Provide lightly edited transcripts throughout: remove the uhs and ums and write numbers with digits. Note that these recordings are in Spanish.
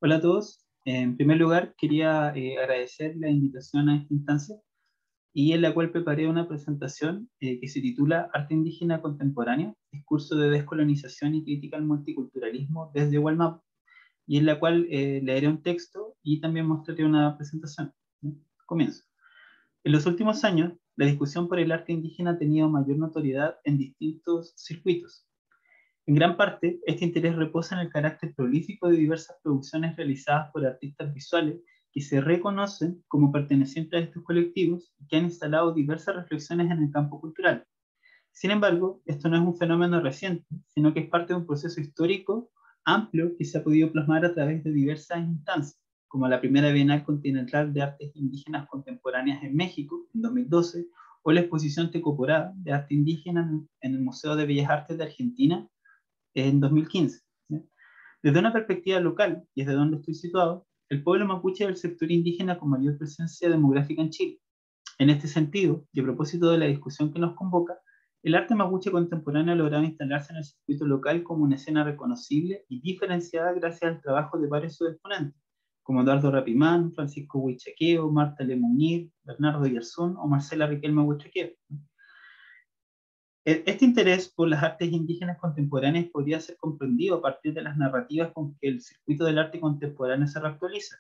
Hola a todos. En primer lugar, quería agradecer la invitación a esta instancia y en la cual preparé una presentación que se titula Arte Indígena Contemporáneo, Discurso de Descolonización y Crítica al Multiculturalismo desde Walmap, y en la cual leeré un texto y también mostraré una presentación. Comienzo. En los últimos años, la discusión por el arte indígena ha tenido mayor notoriedad en distintos circuitos. En gran parte, este interés reposa en el carácter prolífico de diversas producciones realizadas por artistas visuales que se reconocen como pertenecientes a estos colectivos y que han instalado diversas reflexiones en el campo cultural. Sin embargo, esto no es un fenómeno reciente, sino que es parte de un proceso histórico amplio que se ha podido plasmar a través de diversas instancias, como la primera Bienal Continental de Artes Indígenas Contemporáneas en México, en 2012, o la exposición Tecoporá de arte indígena en el Museo de Bellas Artes de Argentina en 2015. ¿Sí? Desde una perspectiva local, y desde donde estoy situado, el pueblo mapuche es el sector indígena con mayor presencia demográfica en Chile. En este sentido, y a propósito de la discusión que nos convoca, el arte mapuche contemporáneo ha logrado instalarse en el circuito local como una escena reconocible y diferenciada gracias al trabajo de varios sus exponentes, como Eduardo Rapimán, Francisco Huichaqueo, Marta Lemunir, Bernardo Yarzún o Marcela Riquelme Huichaqueo. Este interés por las artes indígenas contemporáneas podría ser comprendido a partir de las narrativas con que el circuito del arte contemporáneo se reactualiza.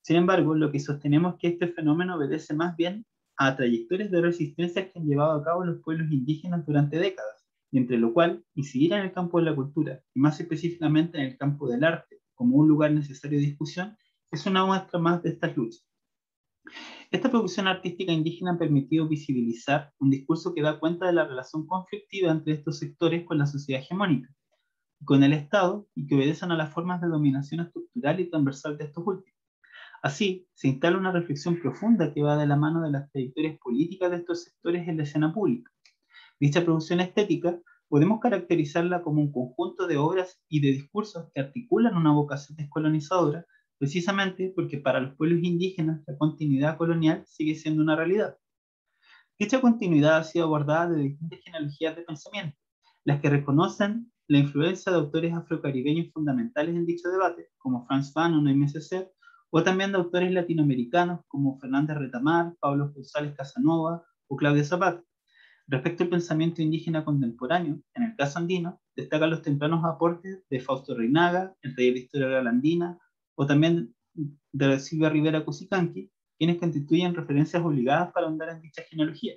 Sin embargo, lo que sostenemos es que este fenómeno obedece más bien a trayectorias de resistencia que han llevado a cabo los pueblos indígenas durante décadas, y entre lo cual incidir en el campo de la cultura, y más específicamente en el campo del arte, como un lugar necesario de discusión, es una muestra más de estas luchas. Esta producción artística indígena ha permitido visibilizar un discurso que da cuenta de la relación conflictiva entre estos sectores con la sociedad hegemónica, con el Estado, y que obedecen a las formas de dominación estructural y transversal de estos últimos. Así, se instala una reflexión profunda que va de la mano de las trayectorias políticas de estos sectores en la escena pública. Dicha producción estética podemos caracterizarla como un conjunto de obras y de discursos que articulan una vocación descolonizadora, precisamente porque para los pueblos indígenas la continuidad colonial sigue siendo una realidad. Dicha continuidad ha sido abordada de distintas genealogías de pensamiento, las que reconocen la influencia de autores afrocaribeños fundamentales en dicho debate, como Franz Fanon o MSC, o también de autores latinoamericanos como Fernández Retamar, Pablo González Casanova o Claudia Zapata. Respecto al pensamiento indígena contemporáneo, en el caso andino, destacan los tempranos aportes de Fausto Reinaga, el taller de historia oral andina, o también de Silvia Rivera Cusicanqui, quienes constituyen referencias obligadas para ahondar en dicha genealogía.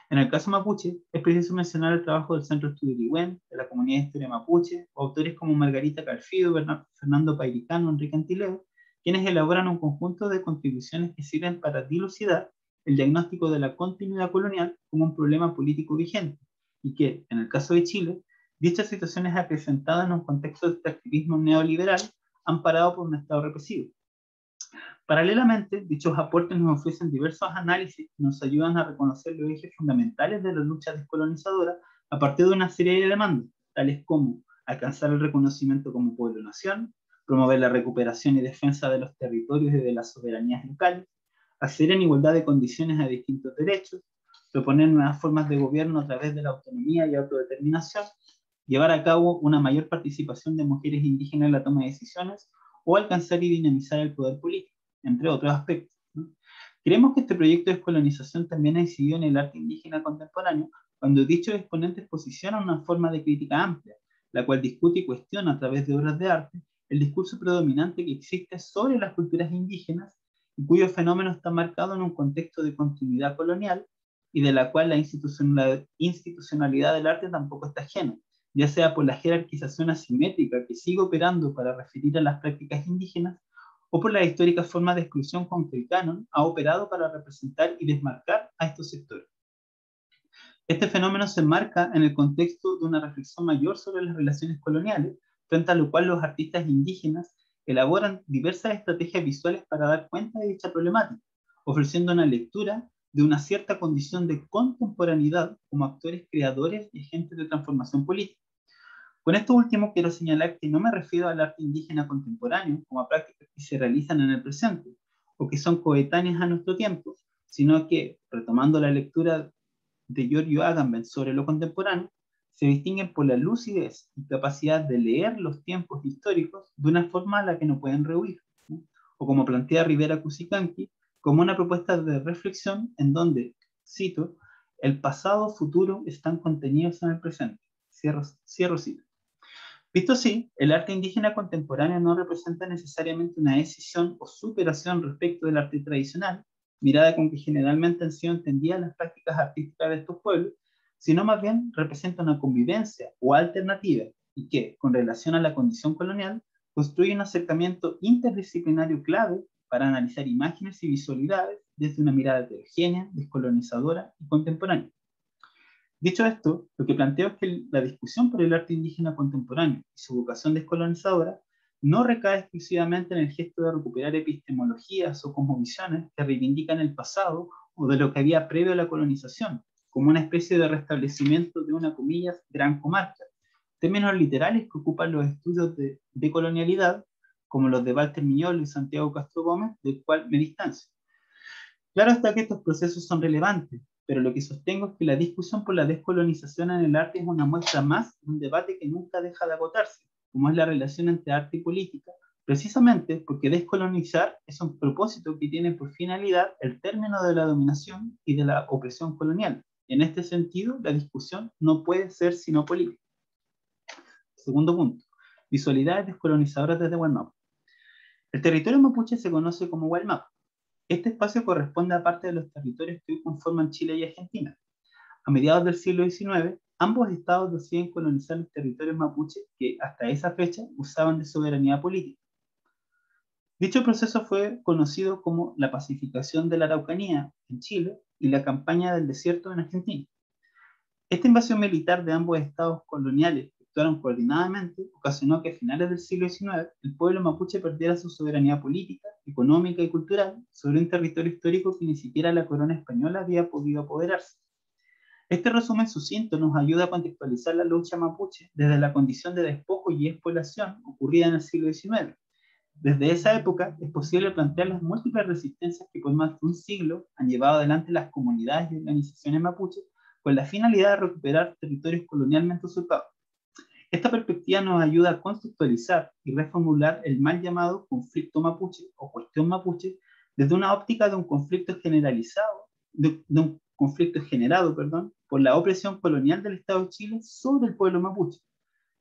En el caso mapuche, es preciso mencionar el trabajo del Centro Estudio Irihuén, de la Comunidad de Historia Mapuche, o autores como Margarita Calfido, Fernando Pairicano, Enrique Antileo, quienes elaboran un conjunto de contribuciones que sirven para dilucidar el diagnóstico de la continuidad colonial como un problema político vigente, y que, en el caso de Chile, dichas situaciones representadas en un contexto de extractivismo neoliberal amparado por un Estado represivo. Paralelamente, dichos aportes nos ofrecen diversos análisis que nos ayudan a reconocer los ejes fundamentales de la lucha descolonizadora a partir de una serie de demandas, tales como alcanzar el reconocimiento como pueblo-nación, promover la recuperación y defensa de los territorios y de las soberanías locales, acceder en igualdad de condiciones a distintos derechos, proponer nuevas formas de gobierno a través de la autonomía y autodeterminación, llevar a cabo una mayor participación de mujeres indígenas en la toma de decisiones o alcanzar y dinamizar el poder político, entre otros aspectos. ¿No? Creemos que este proyecto de descolonización también ha incidido en el arte indígena contemporáneo, cuando dichos exponentes posicionan una forma de crítica amplia, la cual discute y cuestiona a través de obras de arte el discurso predominante que existe sobre las culturas indígenas y cuyo fenómeno está marcado en un contexto de continuidad colonial y de la cual la institucionalidad del arte tampoco está ajena, ya sea por la jerarquización asimétrica que sigue operando para referir a las prácticas indígenas o por las históricas formas de exclusión con que el canon ha operado para representar y desmarcar a estos sectores. Este fenómeno se enmarca en el contexto de una reflexión mayor sobre las relaciones coloniales, frente a lo cual los artistas indígenas elaboran diversas estrategias visuales para dar cuenta de dicha problemática, ofreciendo una lectura de una cierta condición de contemporaneidad como actores creadores y agentes de transformación política. Con esto último quiero señalar que no me refiero al arte indígena contemporáneo como a prácticas que se realizan en el presente o que son coetáneas a nuestro tiempo, sino que, retomando la lectura de Giorgio Agamben sobre lo contemporáneo, se distinguen por la lucidez y capacidad de leer los tiempos históricos de una forma a la que no pueden rehuir, ¿no? O como plantea Rivera Cusicanqui, como una propuesta de reflexión en donde, cito, el pasado futuro están contenidos en el presente. Cierro cita. Visto así, el arte indígena contemporáneo no representa necesariamente una decisión o superación respecto del arte tradicional, mirada con que generalmente han sido entendidas las prácticas artísticas de estos pueblos, sino más bien representa una convivencia o alternativa y que, con relación a la condición colonial, construye un acercamiento interdisciplinario clave para analizar imágenes y visualidades desde una mirada heterogénea, descolonizadora y contemporánea. Dicho esto, lo que planteo es que la discusión por el arte indígena contemporáneo y su vocación descolonizadora no recae exclusivamente en el gesto de recuperar epistemologías o cosmovisiones que reivindican el pasado o de lo que había previo a la colonización, como una especie de restablecimiento de una, comillas, gran comarca, términos literales que ocupan los estudios de decolonialidad, como los de Walter Miñolo y Santiago Castro Gómez, del cual me distancio. Claro está que estos procesos son relevantes, pero lo que sostengo es que la discusión por la descolonización en el arte es una muestra más de un debate que nunca deja de agotarse, como es la relación entre arte y política, precisamente porque descolonizar es un propósito que tiene por finalidad el término de la dominación y de la opresión colonial. En este sentido, la discusión no puede ser sino política. Segundo punto, visualidades descolonizadoras desde Wallmapu. El territorio mapuche se conoce como Wallmapu. Este espacio corresponde a parte de los territorios que hoy conforman Chile y Argentina. A mediados del siglo XIX, ambos estados deciden colonizar los territorios mapuches que hasta esa fecha usaban de soberanía política. Dicho proceso fue conocido como la pacificación de la Araucanía en Chile y la campaña del desierto en Argentina. Esta invasión militar de ambos estados coloniales que actuaron coordinadamente ocasionó que a finales del siglo XIX el pueblo mapuche perdiera su soberanía política, económica y cultural sobre un territorio histórico que ni siquiera la corona española había podido apoderarse. Este resumen sucinto nos ayuda a contextualizar la lucha mapuche desde la condición de despojo y explotación ocurrida en el siglo XIX. Desde esa época es posible plantear las múltiples resistencias que por más de un siglo han llevado adelante las comunidades y organizaciones mapuches con la finalidad de recuperar territorios colonialmente usurpados. Esta perspectiva nos ayuda a conceptualizar y reformular el mal llamado conflicto mapuche o cuestión mapuche desde una óptica de un conflicto generalizado, de un conflicto generado, por la opresión colonial del Estado de Chile sobre el pueblo mapuche,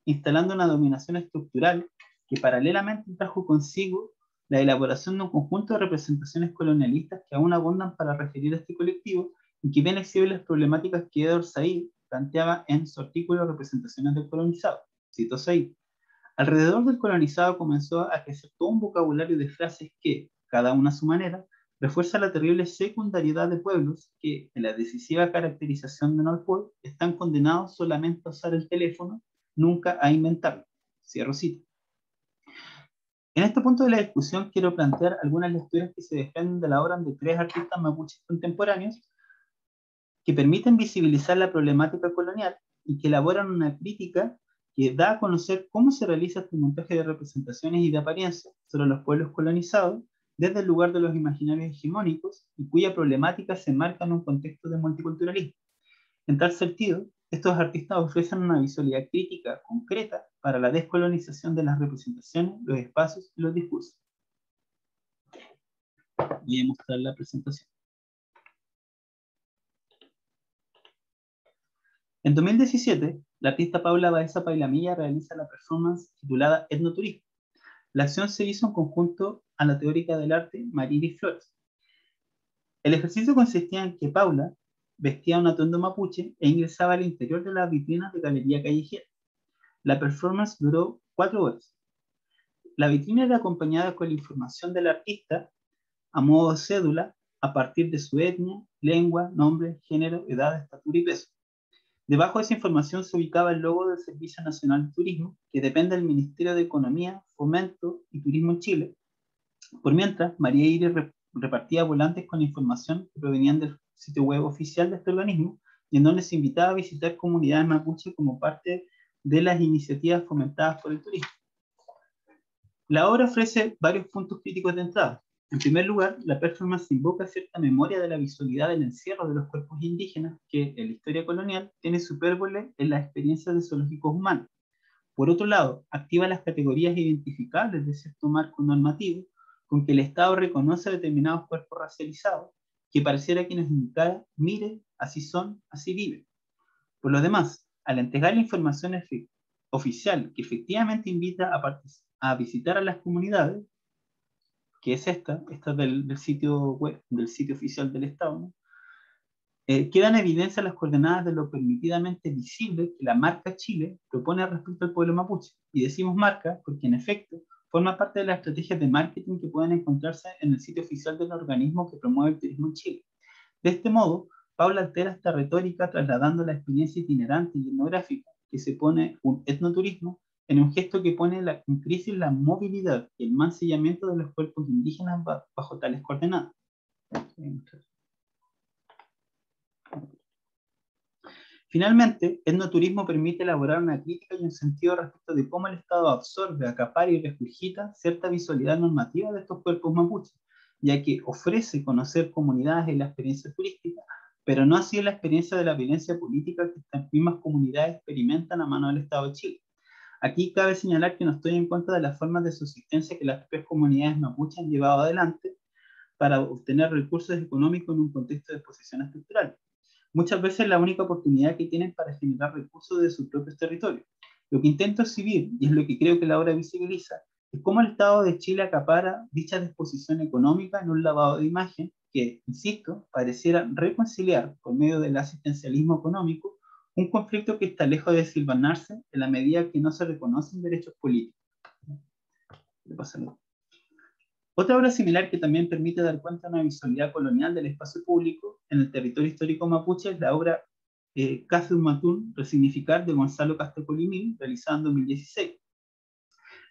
instalando una dominación estructural que paralelamente trajo consigo la elaboración de un conjunto de representaciones colonialistas que aún abundan para referir a este colectivo y que bien exhibe las problemáticas que Edward Said planteaba en su artículo Representaciones del colonizado. Cito Said. Alrededor del colonizado comenzó a crecer todo un vocabulario de frases que, cada una a su manera, refuerza la terrible secundariedad de pueblos que, en la decisiva caracterización de Norfolk, están condenados solamente a usar el teléfono, nunca a inventarlo. Cierro cita. En este punto de la discusión quiero plantear algunas lecturas que se desprenden de la obra de tres artistas mapuches contemporáneos que permiten visibilizar la problemática colonial y que elaboran una crítica que da a conocer cómo se realiza este montaje de representaciones y de apariencias sobre los pueblos colonizados desde el lugar de los imaginarios hegemónicos y cuya problemática se enmarca en un contexto de multiculturalismo. En tal sentido, estos artistas ofrecen una visualidad crítica concreta para la descolonización de las representaciones, los espacios y los discursos. Voy a mostrar la presentación. En 2017, la artista Paula Baeza Pailamilla realiza la performance titulada Etnoturismo. La acción se hizo en conjunto a la teórica del arte Marily Flores. El ejercicio consistía en que Paula vestía un atuendo mapuche e ingresaba al interior de las vitrinas de galería callejera. La performance duró 4 horas. La vitrina era acompañada con la información del artista a modo de cédula a partir de su etnia, lengua, nombre, género, edad, estatura y peso. Debajo de esa información se ubicaba el logo del Servicio Nacional de Turismo, que depende del Ministerio de Economía, Fomento y Turismo en Chile. Por mientras, María Iris repartía volantes con información que provenían del sitio web oficial de este organismo, y en donde se invitaba a visitar comunidades mapuche como parte de las iniciativas fomentadas por el turismo. La obra ofrece varios puntos críticos de entrada. En primer lugar, la performance invoca cierta memoria de la visualidad del encierro de los cuerpos indígenas que en la historia colonial tiene su hipérbole en las experiencias de zoológicos humanos. Por otro lado, activa las categorías identificables de cierto marco normativo con que el Estado reconoce determinados cuerpos racializados que pareciera que nos indicara, mire, así son, así viven. Por lo demás, al entregar la información oficial que efectivamente invita a visitar a las comunidades, que es esta del sitio web, del sitio oficial del Estado, ¿no? Quedan en evidencia las coordenadas de lo permitidamente visible que la marca Chile propone respecto al pueblo mapuche. Y decimos marca porque en efecto forma parte de las estrategias de marketing que pueden encontrarse en el sitio oficial del organismo que promueve el turismo en Chile. De este modo, Paula altera esta retórica trasladando la experiencia itinerante y etnográfica que se pone un etnoturismo en un gesto que pone en crisis la movilidad y el mancillamiento de los cuerpos indígenas bajo tales coordenadas. Finalmente, etnoturismo permite elaborar una crítica y un sentido respecto de cómo el Estado absorbe, acapara y regurgita cierta visualidad normativa de estos cuerpos mapuches, ya que ofrece conocer comunidades y la experiencia turística, pero no así la experiencia de la violencia política que estas mismas comunidades experimentan a mano del Estado de Chile. Aquí cabe señalar que no estoy en contra de las formas de subsistencia que las propias comunidades mapuches han llevado adelante para obtener recursos económicos en un contexto de exposición estructural. Muchas veces la única oportunidad que tienen para generar recursos de sus propios territorios. Lo que intento exhibir, y es lo que creo que la obra visibiliza, es cómo el Estado de Chile acapara dicha disposición económica en un lavado de imagen que, insisto, pareciera reconciliar por medio del asistencialismo económico un conflicto que está lejos de desilvanarse en la medida que no se reconocen derechos políticos. Otra obra similar que también permite dar cuenta de una visualidad colonial del espacio público en el territorio histórico mapuche es la obra Caso un Matún, Resignificar, de Gonzalo Castecolimín, realizada en 2016.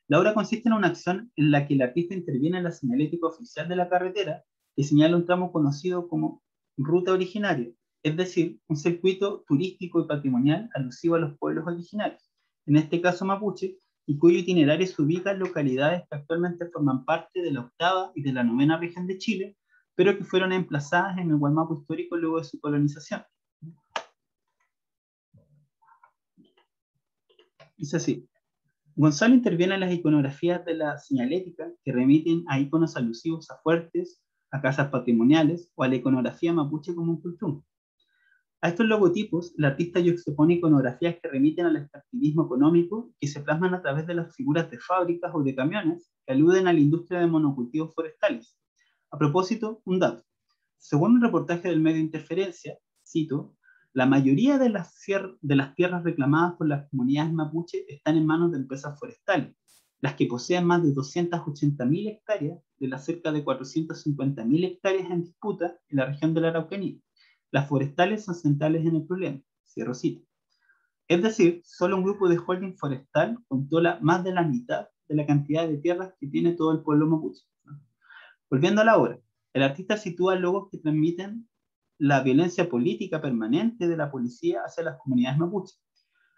La obra consiste en una acción en la que el artista interviene en la señalética oficial de la carretera que señala un tramo conocido como ruta originaria, es decir, un circuito turístico y patrimonial alusivo a los pueblos originarios, en este caso mapuche, y cuyo itinerario se ubica en localidades que actualmente forman parte de la 8ª y de la 9ª región de Chile, pero que fueron emplazadas en el Gualmapu histórico luego de su colonización. Es así. Gonzalo interviene en las iconografías de la señalética que remiten a iconos alusivos a fuertes, a casas patrimoniales o a la iconografía mapuche como un cultum. A estos logotipos, el artista juxtapone iconografías que remiten al extractivismo económico que se plasman a través de las figuras de fábricas o de camiones que aluden a la industria de monocultivos forestales. A propósito, un dato. Según un reportaje del medio Interferencia, cito, la mayoría de las tierras reclamadas por las comunidades mapuche están en manos de empresas forestales, las que poseen más de 280.000 hectáreas de las cerca de 450.000 hectáreas en disputa en la región de la Araucanía. Las forestales son centrales en el problema. Cierro cita. Es decir, solo un grupo de holding forestal controla más de la mitad de la cantidad de tierras que tiene todo el pueblo mapuche. Volviendo a la obra, el artista sitúa logos que transmiten la violencia política permanente de la policía hacia las comunidades mapuche.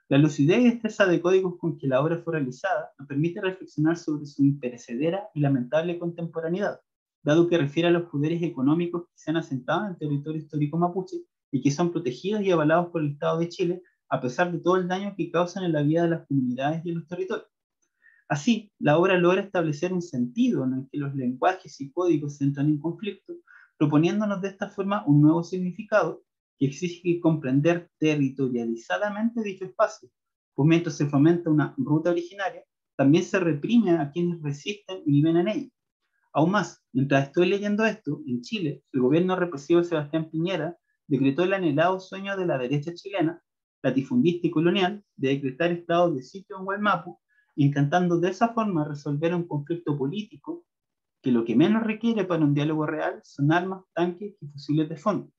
La lucidez y destreza de códigos con que la obra fue realizada nos permite reflexionar sobre su imperecedera y lamentable contemporaneidad, dado que refiere a los poderes económicos que se han asentado en el territorio histórico mapuche y que son protegidos y avalados por el Estado de Chile, a pesar de todo el daño que causan en la vida de las comunidades y en los territorios. Así, la obra logra establecer un sentido en el que los lenguajes y códigos entran en conflicto, proponiéndonos de esta forma un nuevo significado que exige comprender territorializadamente dicho espacio. Pues mientras se fomenta una ruta originaria, también se reprime a quienes resisten y viven en ella. Aún más, mientras estoy leyendo esto, en Chile, el gobierno represivo de Sebastián Piñera decretó el anhelado sueño de la derecha chilena, latifundista y colonial, de decretar estado de sitio en Gualmapu, intentando de esa forma resolver un conflicto político que lo que menos requiere para un diálogo real son armas, tanques y fusiles de fondo.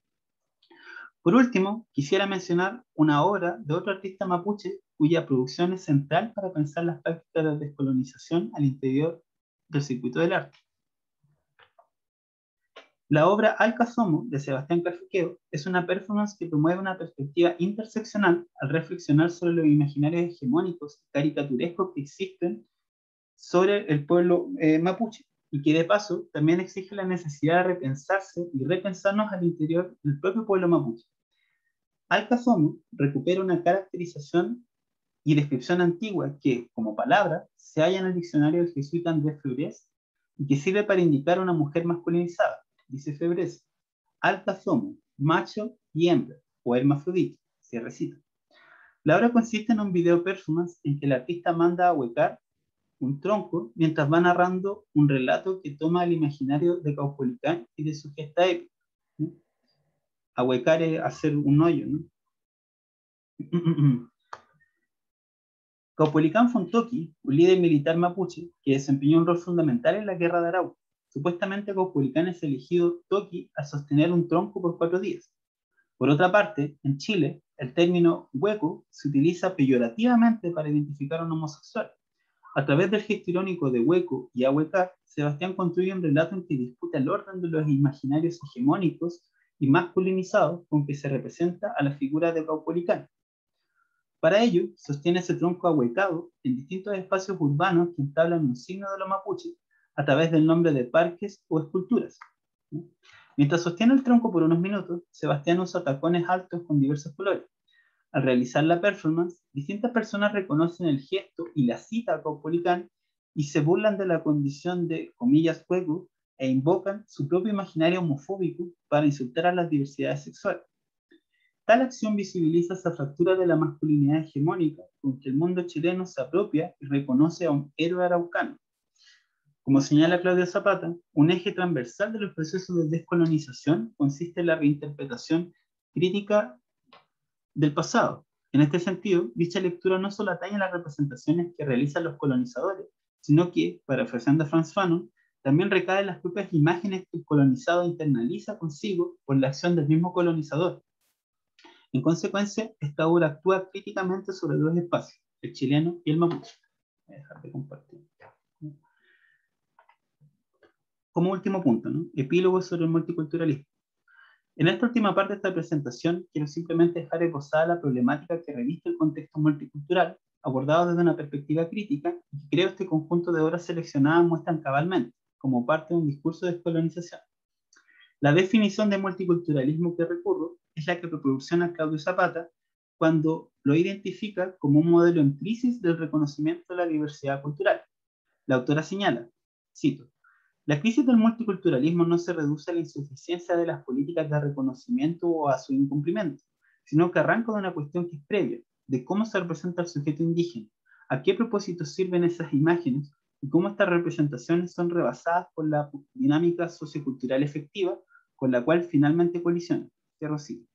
Por último, quisiera mencionar una obra de otro artista mapuche cuya producción es central para pensar las prácticas de descolonización al interior del circuito del arte. La obra Alcasomo, de Sebastián Carriqueo, es una performance que promueve una perspectiva interseccional al reflexionar sobre los imaginarios hegemónicos y caricaturescos que existen sobre el pueblo mapuche, y que de paso también exige la necesidad de repensarse y repensarnos al interior del propio pueblo mapuche. Alcazomo recupera una caracterización y descripción antigua que, como palabra, se halla en el diccionario del jesuita Andrés Febrés y que sirve para indicar a una mujer masculinizada. Dice Febrés: Alcazomo, macho y hembra, o hermafrodita, cierre cita. La obra consiste en un video performance en que el artista manda a huecar un tronco mientras va narrando un relato que toma el imaginario de Caupolicán y de su gesta épica, ¿no? Ahuecar es hacer un hoyo, ¿no? Caupolicán fue un toqui, un líder militar mapuche que desempeñó un rol fundamental en la guerra de Arauco. Supuestamente Caupolicán es elegido toqui al sostener un tronco por 4 días. Por otra parte, en Chile, el término hueco se utiliza peyorativamente para identificar a un homosexual. A través del gesto irónico de hueco y ahuecar, Sebastián construye un relato en que disputa el orden de los imaginarios hegemónicos y masculinizados con que se representa a la figura de Caupolicán. Para ello, sostiene ese tronco ahuecado en distintos espacios urbanos que entablan un signo de los mapuches a través del nombre de parques o esculturas, ¿no? Mientras sostiene el tronco por unos minutos, Sebastián usa tacones altos con diversos colores. Al realizar la performance, distintas personas reconocen el gesto y la cita a Caupolicán y se burlan de la condición de, comillas, juego e invocan su propio imaginario homofóbico para insultar a las diversidades sexuales. Tal acción visibiliza esa fractura de la masculinidad hegemónica con que el mundo chileno se apropia y reconoce a un héroe araucano. Como señala Claudio Zapata, un eje transversal de los procesos de descolonización consiste en la reinterpretación crítica del pasado. En este sentido, dicha lectura no solo atañe a las representaciones que realizan los colonizadores, sino que, parafraseando a Frantz Fanon, también recae en las propias imágenes que el colonizado internaliza consigo por la acción del mismo colonizador. En consecuencia, esta obra actúa críticamente sobre dos espacios, el chileno y el mapuche. Voy a dejar de compartir. Como último punto, ¿no? Epílogo sobre el multiculturalismo. En esta última parte de esta presentación, quiero simplemente dejar esbozada la problemática que reviste el contexto multicultural, abordado desde una perspectiva crítica, y que creo este conjunto de obras seleccionadas muestran cabalmente, como parte de un discurso de descolonización. La definición de multiculturalismo que recurro es la que proporciona Claudio Zapata cuando lo identifica como un modelo en crisis del reconocimiento de la diversidad cultural. La autora señala, cito: la crisis del multiculturalismo no se reduce a la insuficiencia de las políticas de reconocimiento o a su incumplimiento, sino que arranca de una cuestión que es previa, de cómo se representa el sujeto indígena, a qué propósitos sirven esas imágenes y cómo estas representaciones son rebasadas por la dinámica sociocultural efectiva con la cual finalmente colisionan. Cierro cita.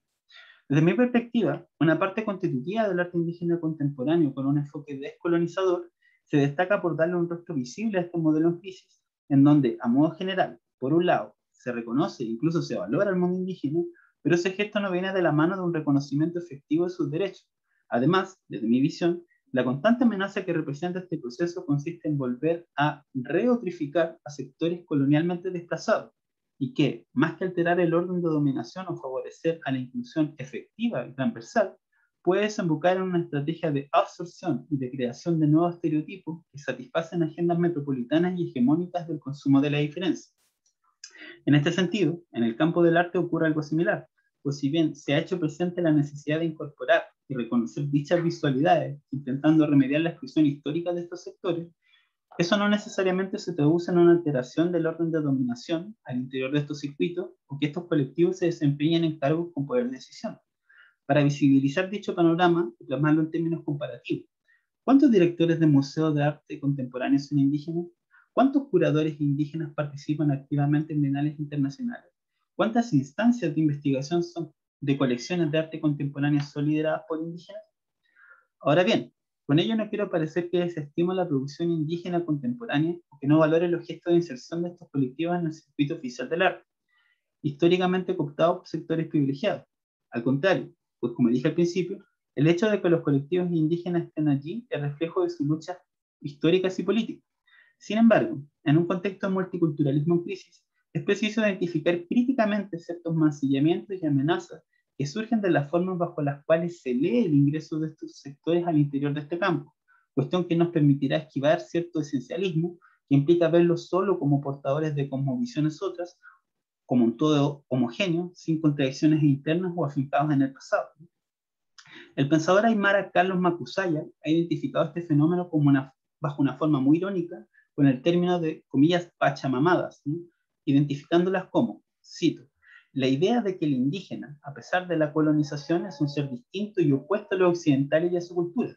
Desde mi perspectiva, una parte constitutiva del arte indígena contemporáneo con un enfoque descolonizador se destaca por darle un rostro visible a este modelo en crisis, en donde, a modo general, por un lado, se reconoce e incluso se valora el mundo indígena, pero ese gesto no viene de la mano de un reconocimiento efectivo de sus derechos. Además, desde mi visión, la constante amenaza que representa este proceso consiste en volver a reotrificar a sectores colonialmente desplazados, y que, más que alterar el orden de dominación o favorecer a la inclusión efectiva y transversal, puede desembocar en una estrategia de absorción y de creación de nuevos estereotipos que satisfacen agendas metropolitanas y hegemónicas del consumo de la diferencia. En este sentido, en el campo del arte ocurre algo similar, pues si bien se ha hecho presente la necesidad de incorporar y reconocer dichas visualidades, intentando remediar la exclusión histórica de estos sectores, eso no necesariamente se traduce en una alteración del orden de dominación al interior de estos circuitos o que estos colectivos se desempeñen en cargos con poder de decisión. Para visibilizar dicho panorama y plasmarlo en términos comparativos, ¿cuántos directores de museos de arte contemporáneo son indígenas? ¿Cuántos curadores indígenas participan activamente en bienales internacionales? ¿Cuántas instancias de investigación son de colecciones de arte contemporáneo son lideradas por indígenas? Ahora bien, con ello no quiero parecer que desestimo la producción indígena contemporánea o que no valore los gestos de inserción de estos colectivos en el circuito oficial del arte, históricamente cooptados por sectores privilegiados. Al contrario, pues como dije al principio, el hecho de que los colectivos indígenas estén allí es reflejo de sus luchas históricas y políticas. Sin embargo, en un contexto de multiculturalismo en crisis, es preciso identificar críticamente ciertos mancillamientos y amenazas que surgen de las formas bajo las cuales se lee el ingreso de estos sectores al interior de este campo, cuestión que nos permitirá esquivar cierto esencialismo que implica verlos solo como portadores de cosmovisiones otras, como un todo homogéneo, sin contradicciones internas o afincados en el pasado. El pensador aymara Carlos Macusaya ha identificado este fenómeno como bajo una forma muy irónica con el término de, comillas, pachamamadas, ¿no? Identificándolas como, cito, la idea de que el indígena, a pesar de la colonización, es un ser distinto y opuesto a los occidentales y a su cultura.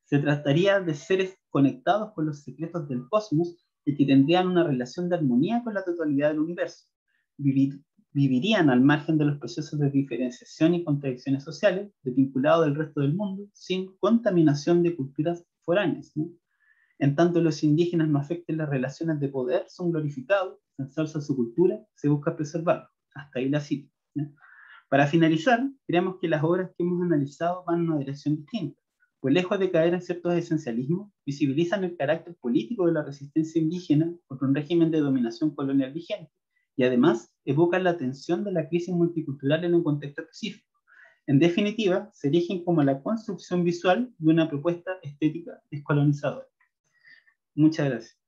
Se trataría de seres conectados con los secretos del cosmos y que tendrían una relación de armonía con la totalidad del universo. Vivirían al margen de los procesos de diferenciación y contradicciones sociales, desvinculados del resto del mundo, sin contaminación de culturas foráneas, ¿no? En tanto los indígenas no afecten las relaciones de poder, son glorificados, se ensalza su cultura, se busca preservarlo. Hasta ahí la cita, ¿no? Para finalizar, creemos que las obras que hemos analizado van en una dirección distinta, pues lejos de caer en ciertos esencialismos, visibilizan el carácter político de la resistencia indígena contra un régimen de dominación colonial vigente, y además evocan la tensión de la crisis multicultural en un contexto específico. En definitiva, se erigen como la construcción visual de una propuesta estética descolonizadora. Muchas gracias.